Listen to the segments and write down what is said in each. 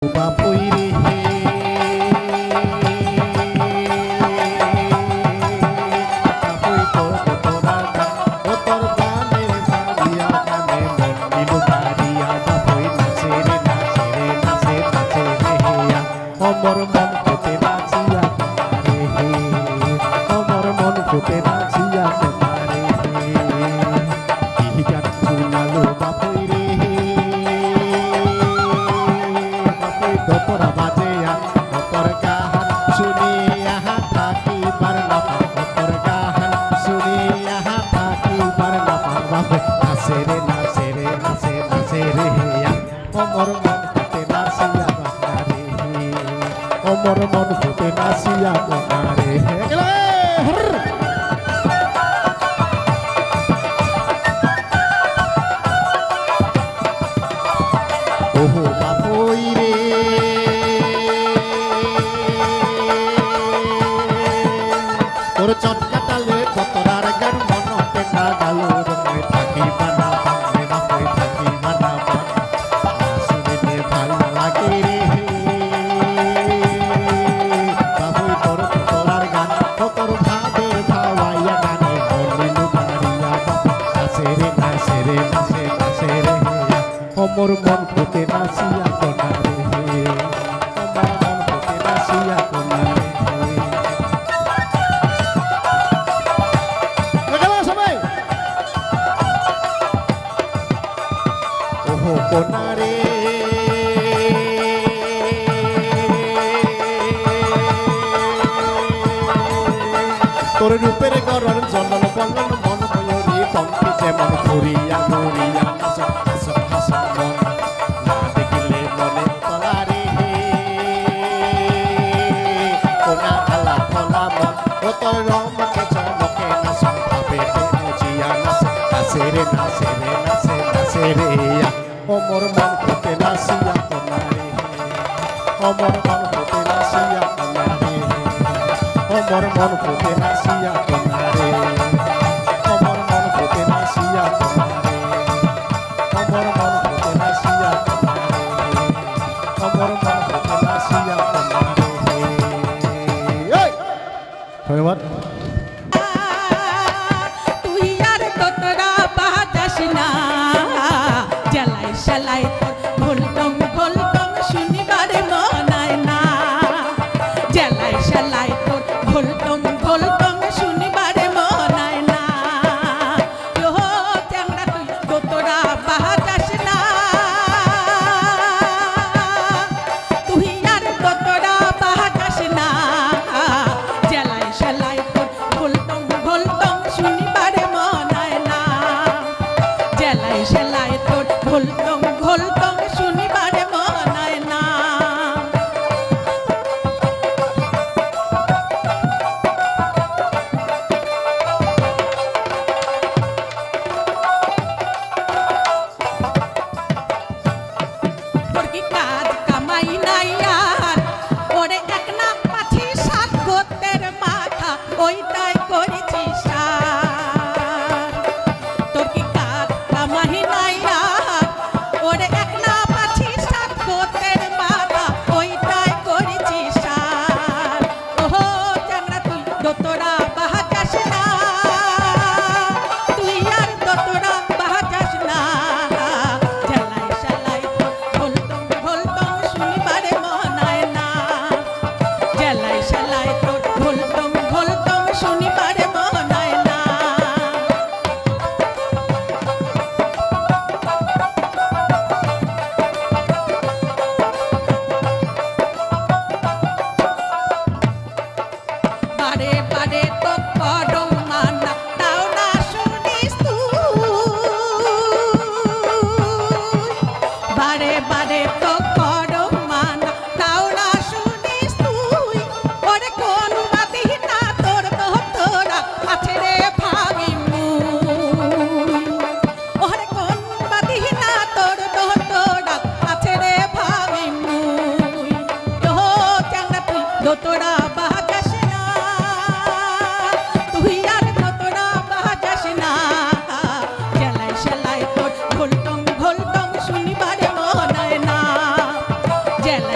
বাপুই রে বাপুই তোর তোরা ও তোর গানের সারিয়া গানে মন দিল কারিয়া বাপুই নাচে রে নাচে রে নাচে নাচে রে হেয়া অমর মন ফুটে নাচিয়া রে হে অমর মন ফুটে নাচিয়া রে হে গান শুনালো বাপুই রে তোরা বাজেয়া তোর গান শুনিয়া থাকি পারনা তোর গান শুনিয়া থাকি পারনা বাবা নাচে রে নাচে রে নাচে নাচে রে অমর মন ফুটে নাচিয়া বানারে অমর মন ফুটে নাচিয়া বানারে ওহো বাপুই রে তোর চটকাটালে কতরার গান মনতে না গেল রঙে থাকি বানা বাংলে বাপুই থাকি বানা শুনিতে ভালো লাগে রে বাপুই তোর তোরার গান কতর ভাবে ভাওয়াইয়া গানে বলিল বাড়িয়া নাচে রে নাচে রে নাচে নাচে রে অমর মন ফুটে নাচিয়া কোনারে হে অমর মন ফুটে নাচিয়া কোনারে সবাই ওহো কোনারে তোর রূপের গরণ জনন বলন মন ময়ূরী পঙ্কি যেমন ঘুরিয়া ঘুরিয়া নাচ হাসন হাসন মন না দেখিলে মনে তলারে কোনা আলা ফলা মন ও তোর রমকে চমকে নাচন ভাবে মুচিয়া নাচ নাচে রে নাচে রে নাচে নাচে রে অমর মন ফুটে নাচিয়া কোনারে অমর মন ফুটে নাচিয়া কোনারে অমর মন ফুটে নাচিয়া কোনারে অমর মন ফুটে নাচিয়া কোনারে অমর মন ফুটে নাচিয়া কোনারে অমর মন ফুটে নাচিয়া কোনারে ধন্যবাদ তুই আর তোরা বাজাস না জ্বালাই শালাই ঘোলটং ঘোলটং শুনিবার মনায় না জ্বালাই শালাই তোর ঘোলটং ঘোলটং শুনিবার মনায় না ও চ্যাংড়া তুই তোরা বাজাস না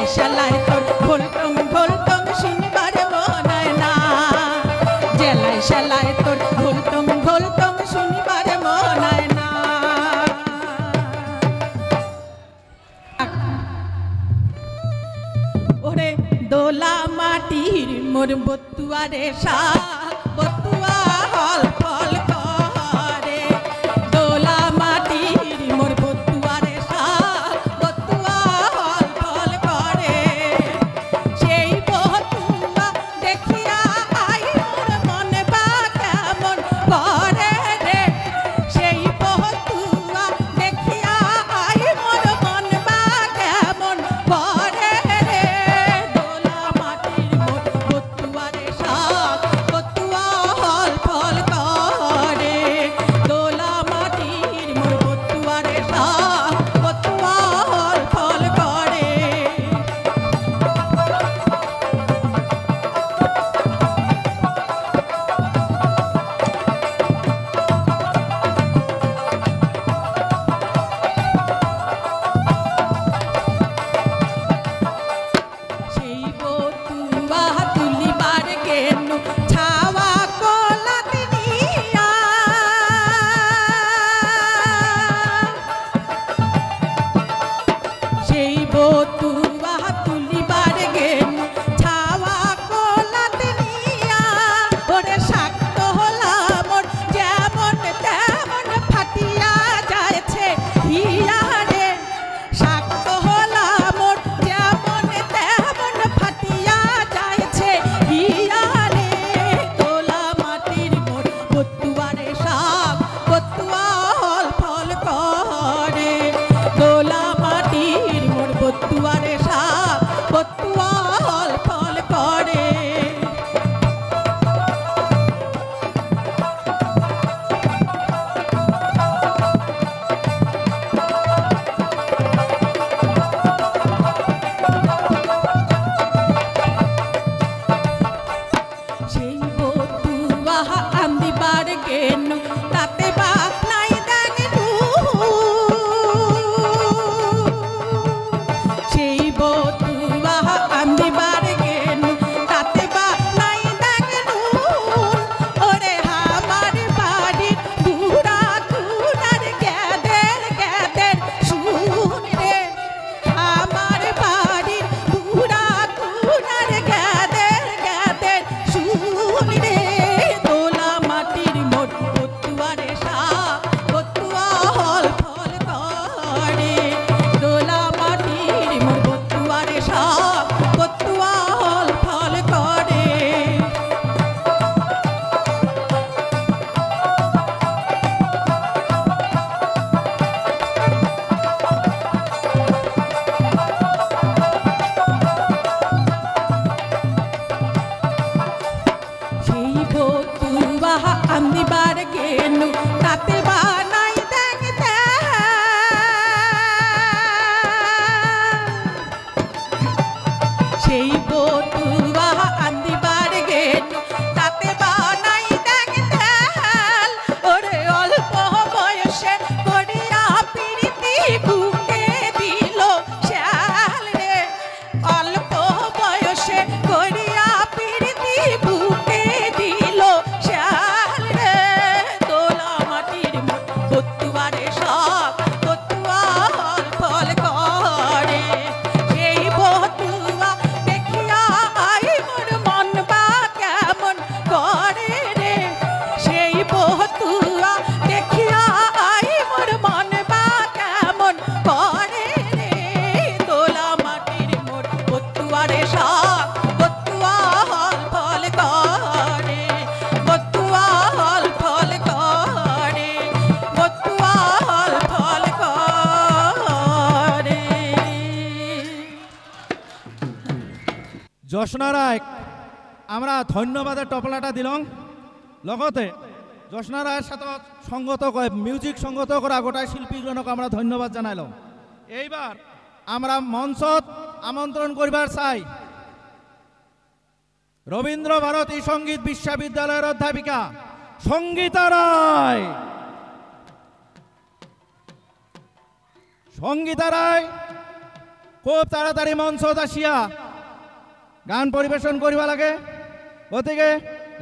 জেলায় শালায় তোর ঘোলটং ঘোলটং শুনবার মনায় না জেলায় শালায় তোর ঘোলটং ঘোলটং শুনবার মনায় না ওরে দোলা মাটির মোর বতুয়ারে শাক বতুয়া হল ফল করে দোলা মাটির মোর বতুয়ারে শাক বতুয়া হল ফল করে সেই বতুয়া দেখিয়া আই মোর মনে বা কেমন করে রে সেই বতুয়া দেখিয়া আই মোর মন বা কেমন করে রে দোলা মাটির মোর বতুয়ারে শাক বতুয়া হল ফল করে দোলা মাটির মোর বতুয়ারে শাক বতুয়া হল ফল করে সেই বতুয়া তুলিবার কেন ছাওয়া কলাতে নিয়া সেই বতুয়া তুলিবার কেন ছাওয়া কলাতে নিয়া ওরে শাক্ত হলা মোর যেমন তেমন ফাটিয়া যাচ্ছে হিয়া রে শাক্ত হলা মোর যেমন তেমন ফাটিয়া যাচ্ছে হিয়া রে দোলা মাটির মোর বতুয়ারে শাক বতুয়া হল ফল করে দোলা মাটির মোর বতুয়ারে শাক বতুয়া হল ফল করে সেই বতুয়া আন্দিবার কেন তাতে বা নাই দেখলু সেই বতুয়া আন্দিবার কেন তাতে বা নাই দেখলু ওরে আমার বাড়ির বুড়া কুড়ার গ্যাদের গ্যাদের শুন রে আমার বাড়ির বুড়া কুড়ার গ্যাদের গ্যাদের শুন রে দোলা মাটির মোর বতুয়ারে শাক বতুয়া হল ফল করে দোলা মাটির মোর বতুয়ারে শাক বতুয়া হল ফল করে সেই বতুয়া আন্দিবার কেন তাতে বা নাই দেখতে সেই বতুয়া আন্দিবার কেন তাতে বা নাই দেখতে ওরে অল্প বয়সে করিয়া প্রীতি বুকে দিল শ্যাল রে অল্প বয়সে করিয়া প্রীতি বুকে দিল শ্যাল রে দোলা মাটির মোর বতুয়ারে শাক বতুয়া হল ফল করে সেই বতুয়া দেখিয়া আই মোর মন বা কেমন করে রে সেই বতুয়া দেখিয়া আই মোর মন বা কেমন করে রে দোলা মাটির মোর বতুয়ারে শাক বতুয়া হল ফল করে বতুয়া হল ফল করে বতুয়া হল ফল করে জোসনা রায় আমরা ধন্যবাদের টপলাটা দিলাম লগতে জোসনা রায়ের সাথে সঙ্গত মিউজিক সঙ্গত করা গোটাই শিল্পীজনক আমরা ধন্যবাদ জানাইলাম এইবার আমরা মঞ্চত আমন্ত্রণ করিবার চাই রবীন্দ্র ভারতী সঙ্গীত বিশ্ববিদ্যালয়ের অধ্যাপিকা সঙ্গীতা রায় সঙ্গীতা রায় খুব তাড়াতাড়ি মঞ্চত আসিয়া গান পরিবেশন করিবা লাগে। গতিকে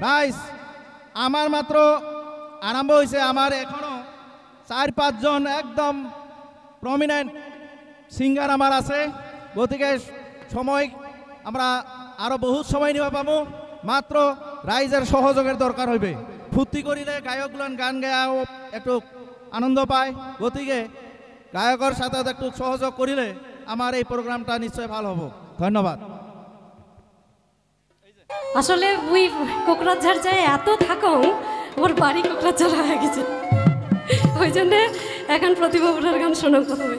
রাইজ আমার মাত্র আরম্ভ হয়েছে, আমার এখনো 4-5 জন একদম প্রমিনেন্ট সিঙ্গার আমার আছে। গতিকে সময় আমরা আরো বহুত সময় নিবা পাবো, মাত্র রাইজের সহযোগের দরকার হইবে। ফুর্তি করিলে গায়কগুলান গান গায়াও একটু আনন্দ পায়। গতিকে গায়কের সাথে একটু সহযোগ করিলে আমার এই প্রোগ্রামটা নিশ্চয় ভালো হবো। ধন্যবাদ। আসলে ওই কোকরাঝাড় যায় এত থাকো, ওর বাড়ি কোকরাঝাড় হয়ে গেছে, ওই জন্যে এখন প্রতিভার গান শোনো প্রথমে।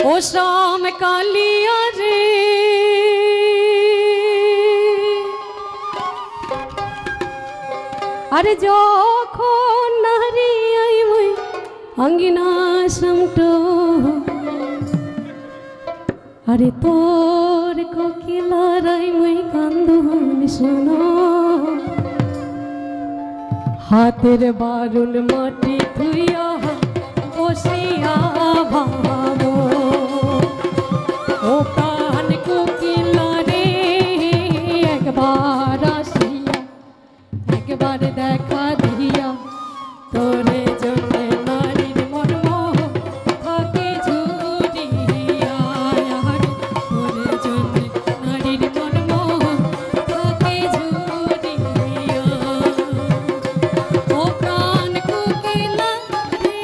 ও শ্যাম কালিয়া রে আরে যখন নারী আইবই অঙ্গিনা সমটো আরে তোর কোকিলারাই মই কান্দুন শোনো হাতের বারুন মাটি ধুইয়া বসিয়া ভাবো ও কান কোকিলারে একবার আসিয়া একবার দেখা দিয়া তোরে জন্য নারীর মর্ম থাকে ঝুরিয়া তোরে জন্য নারীর মর্ম থাকে ঝুরিয়া ও প্রাণ কোকিলা রে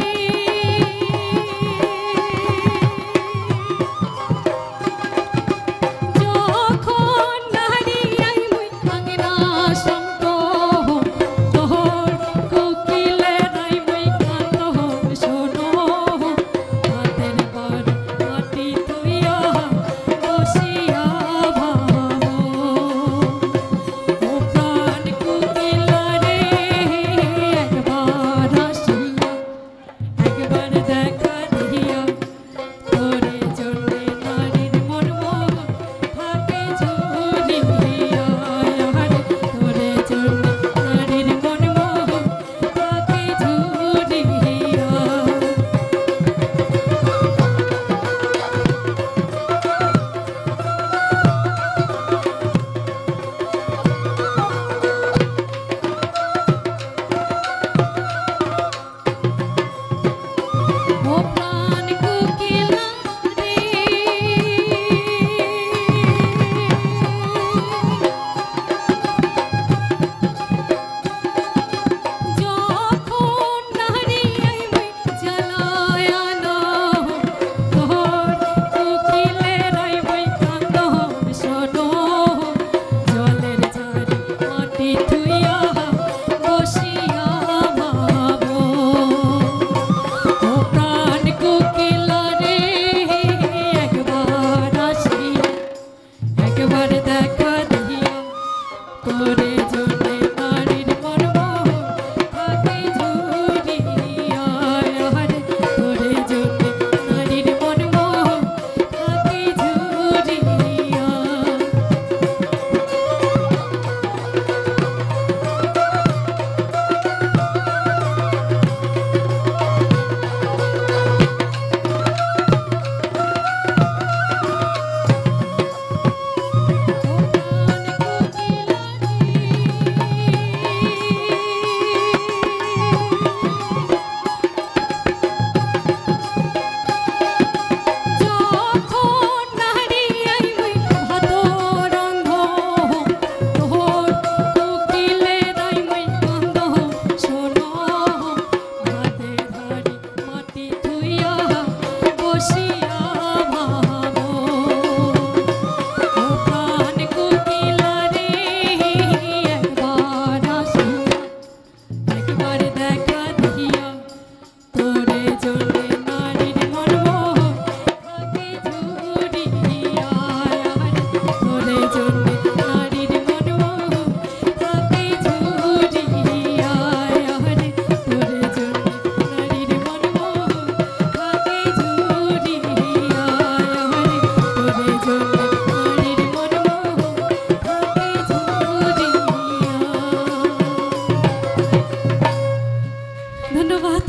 ধন্যবাদ।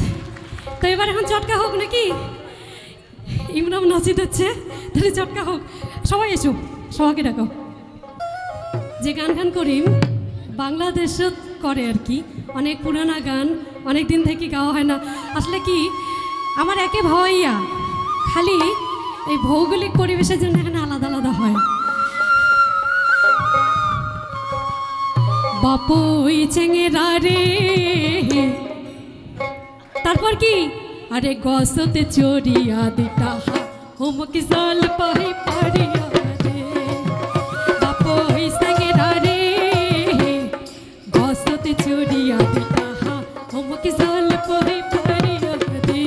তো এবার এখন চটকা হোক নাকি? ইমরান নাচি দিচ্ছে, তাহলে চটকা হোক। সবাই এসো, সবাইকে ডাকো। যে গান গান করিম বাংলাদেশত করে আর কি, অনেক পুরানা গান, অনেক দিন থেকে গাওয়া হয় না। আসলে কি আমার একে ভাইয়া খালি এই ভৌগোলিক পরিবেশের জন্য এখানে আলাদা আলাদা হয়। বাপুই চেঙেরা রে, তারপর কি আরে গসতে চড়িয়া দিতা হোমকি জল পাহি পাড়িয়া রে। বাপুই চেঙেরা রে, গসতে চড়িয়া দিতা হোমকি জল পাহি পাড়িয়া রে।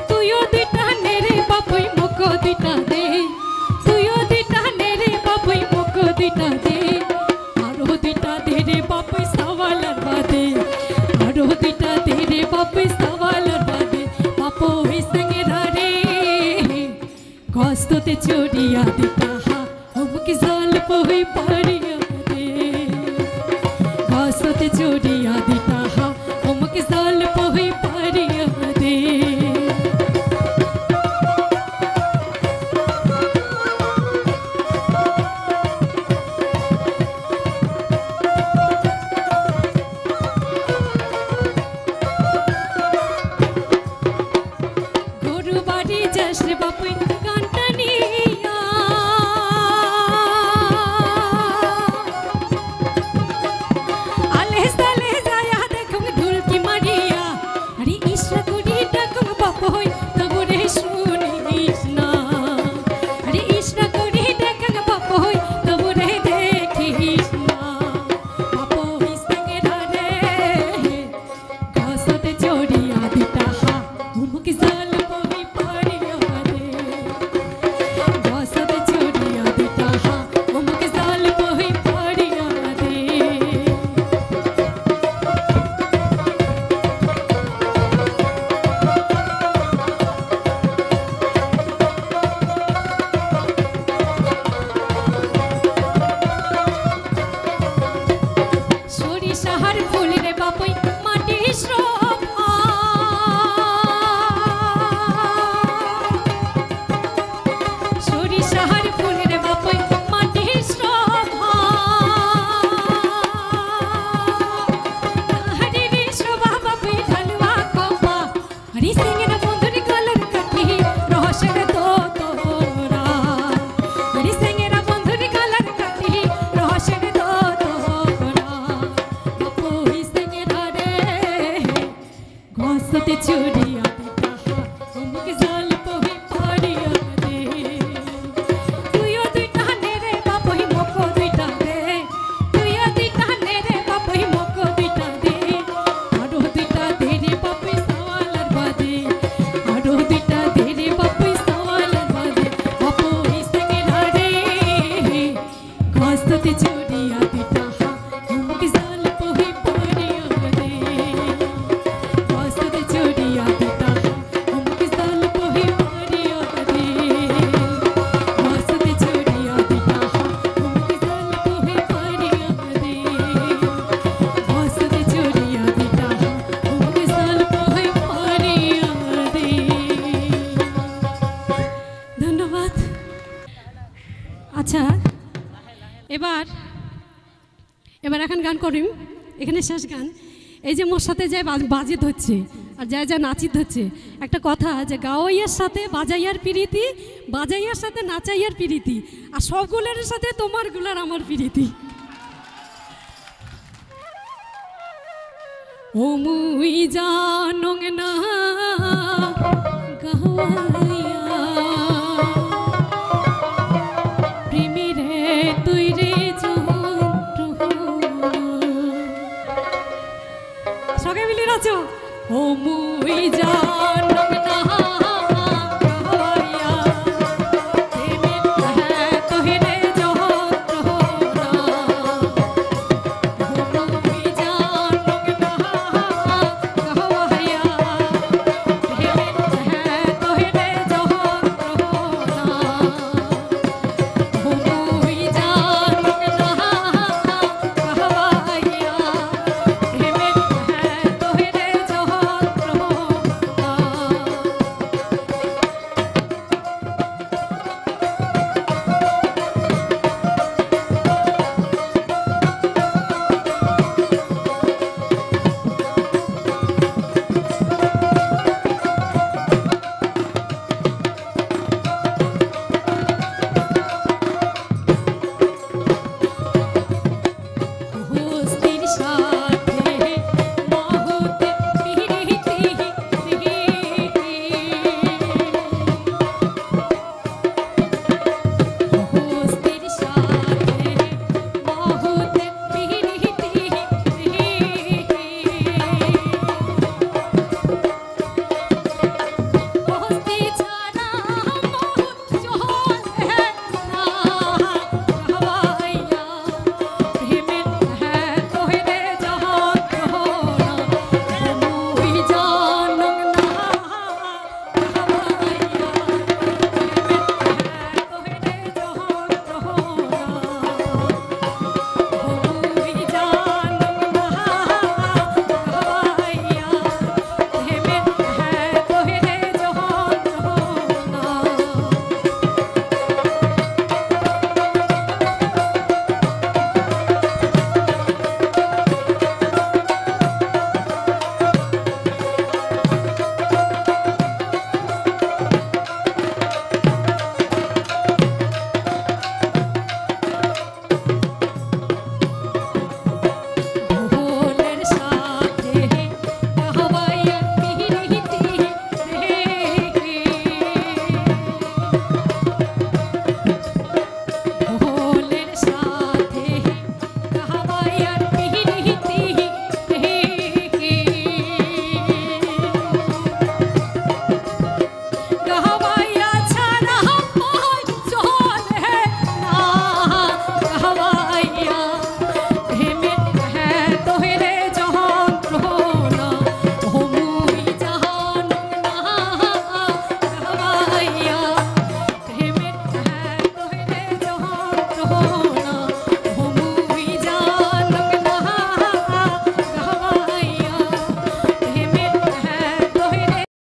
তুইও দিতা নে রে বাপুই মুখ দিতা দে, তুইও দিতা নে রে বাপুই মুখ দিতা দে। আরো দিতা দে রে বাপুই সওয়ালার বাদে, আরো দিতা দে রে বাপুই সওয়ালার বাদে। বাপুই চেঙেরা রে, গসতে চড়িয়া দিতা হোমকি জল পাহি পাড়িয়া রে। গসতে চড়িয়া দিতা হোমকি জল পাহি পাড়িয়া রে। গরু বাড়ি যাস রে বাপুই গানটা নিয়া, আলে সালে যায়া দেখুম ঢুলকি মারিয়া। আরে ইসরা করি ডাকুম বাপুই তবু রে শুনিস না, আরে ইসরা করি ডাকুম বাপুই তবু রে দেখিস না। বাপুই চেঙেরা রে, গসতে চড়িয়া দিতা হোমকি জল পাহি পাড়িয়া রে। গসতে চড়িয়া দিতা হোমকি জল পাহি পাড়িয়া রে। সরিষার ফুল রে বাপুই মাটির শোভা, সরিষার ফুল রে বাপুই মাটির শোভা। হরি রে শোভা বাপুই ঢালুয়া খোপা, হরি সিংহের বন্ধুর গলার কাঠি রহস্যের তো তোরা। হরি সিংহের বন্ধুর গলার কাঠি রহস্যের তো তোরা। বাপুই চেঙেরা রে, গসতে চড়িয়া দিতা হোমকি জল পাহি পাড়িয়া রে। তুইও দিতা নে রে বাপুই মুখ দিতা দে, তুইও দিতা নে রে বাপুই মুখ দিতা দে। আরো দিতা দে রে বাপুই সওয়ালার বাদে, আরো দিতা দে রে বাপুই সওয়ালার বাদে। বাপুই চেঙেরা রে, গসতে চড়িয়া দিতা হোমকি জল পাহি পাড়িয়া রে। গসতে চড়িয়া দিতা হোমকি জল পাহি পাড়িয়া রে। গসতে চড়িয়া দিতা হোমকি জল পাহি পাড়িয়া রে। গসতে চড়িয়া দিতা হোমকি জল পাহি পাড়িয়া রে। ধন্যবাদ। আচ্ছা, এবার এখন গান করিম, এখানে শেষ গান। এই যে মোর সাথে যে বাজিত হচ্ছে আর যা যা নাচিত হচ্ছে, একটা কথা যে গাওয়াইয়ের সাথে বাজাইয়ার প্রীতি, বাজাইয়ার সাথে নাচাইয়ার প্রীতি, আর সবগুলোর সাথে তোমার গুলার আমার প্রীতি। ও মুই জানং না গাওয়াইয়া প্রেমীরে তুই রে সবাই মিলে নাচো। ও মুই জানং না